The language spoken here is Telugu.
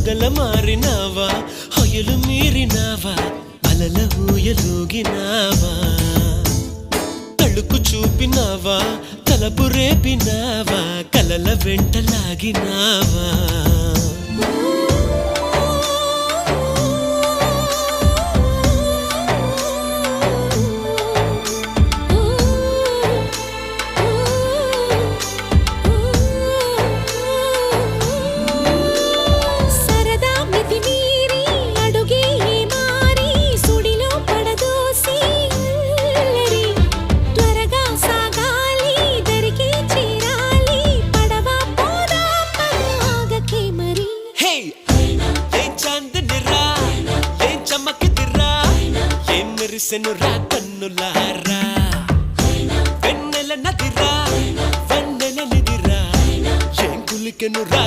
మొగల మారినావా హొయలు మీరినావా అలల ఊయలూగినావా తళుకు చూపినావా తలపు రేపినావా కలల వెంటలాగినావా మెరిసెనురా కన్నులారా వెన్నెల నదిరా వెన్నెల నిదిరా ఏం కులికెనురా